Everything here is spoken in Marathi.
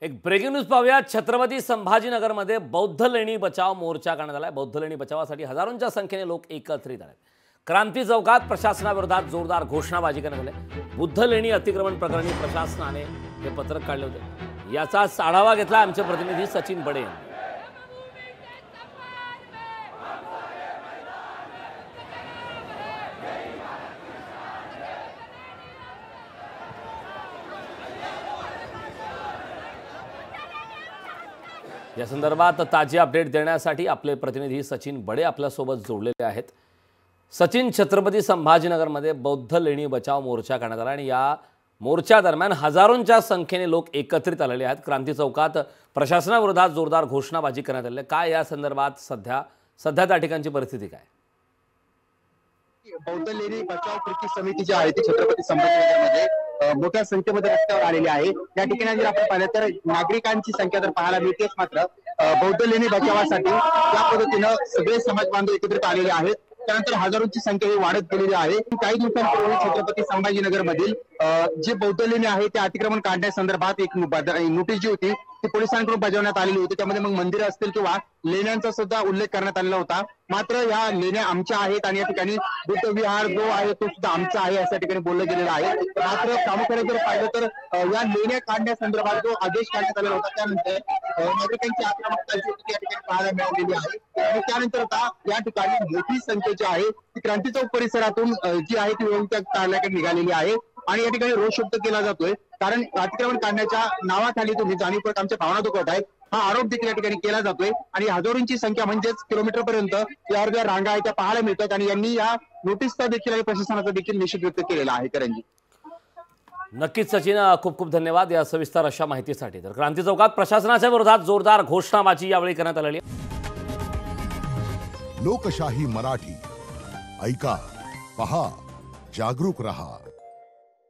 एक ब्रेकिंग न्यूज पाहूया। छत्रपती संभाजीनगरमध्ये बौद्ध लेणी बचाव मोर्चा करण्यात आलाय। बौद्ध लेणी बचावासाठी हजारोंच्या संख्येने लोक एकत्रित आले। क्रांती चौकात प्रशासनाविरोधात जोरदार घोषणाबाजी करण्यात आली। बुद्ध लेणी अतिक्रमण प्रकरणी प्रशासनाने हे पत्रक काढले होते। याचाच आढावा घेतला आमचे प्रतिनिधी सचिन बडे यांनी। या संदर्भात ताजी अपडेट देण्यासाठी आपले प्रतिनिधी सचिन बडे आपल्यासोबत जोडलेले आहेत। सचिन, छत्रपती संभाजीनगरमध्ये बौद्ध लेणी बचाव मोर्चा करण्यात आला आणि या मोर्चा दरम्यान हजारोंच्या संख्येने लोक एकत्रित आलेले आहेत। क्रांती चौकात प्रशासनाविरोधात जोरदार घोषणाबाजी करण्यात आली। काय या संदर्भात सध्या त्या ठिकाणची परिस्थिती काय? बौद्ध लेणी बचाव कृती समिती जी आहे ती छत्रपती संभाजीनगरमध्ये मोठ्या संख्येमध्ये रस्त्यावर आलेली आहे। या ठिकाणी जर आपण पाहिलं तर नागरिकांची संख्या तर पाहायला मिळतेच, मात्र बौद्ध लेणी बचावासाठी या पद्धतीनं सगळे समाज बांधव एकत्रित आलेले आहेत। त्यानंतर हजारोंची संख्या ही वाढत गेलेली आहे। काही दिवसांपूर्वी छत्रपती संभाजीनगर मधील जे बौद्ध लेणी आहे ते अतिक्रमण काढण्यासंदर्भात एक नोटीस जी होती ती पोलिसांकडून बजावण्यात आलेली होती। त्यामध्ये मग मंदिरं असतील किंवा लेण्यांचा सुद्धा उल्लेख करण्यात आलेला होता। मात्र या लेण्या आमच्या आहेत आणि या ठिकाणी बुद्ध विहार जो आहे तो सुद्धा आमचा आहे अशा ठिकाणी बोललं गेलेलं आहे। मात्र प्रामुख्याने जर पाहिलं तर या लेण्या काढण्यासंदर्भात जो आदेश काढण्यात आलेला होता त्यानंतर नागरिकांची आक्रमकता जी होती या ठिकाणी पाहायला मिळालेली आहे। आणि त्यानंतर आता या ठिकाणी मोठी संख्या जी आहे ती क्रांती चौक परिसरातून जी आहे ती व्यवस्था काढण्याकडे निघालेली आहे आणि या ठिकाणी रोष व्यक्त केला जातोय। कारण अतिक्रमण काढण्याच्या नावाखाली तुम्ही जाणीवपूर्वक आमच्या भावना दुखवत आहेत हा आरोप देखील या ठिकाणी केला जातोय आणि हजारोंची संख्या म्हणजेच किलोमीटर पर्यंत या ज्या रांगा आहेत त्या पाहायला मिळतात आणि यांनी या नोटीसचा देखील आणि प्रशासनाचा देखील निषेध व्यक्त केलेला आहे। करंजी, नक्कीच सचिन, खूप खूप धन्यवाद या सविस्तर अशा माहितीसाठी। तर क्रांती चौकात प्रशासनाच्या विरोधात जोरदार घोषणाबाजी यावेळी करण्यात आलेली आहे। लोकशाही मराठी ऐका, पहा, जागरूक रहा।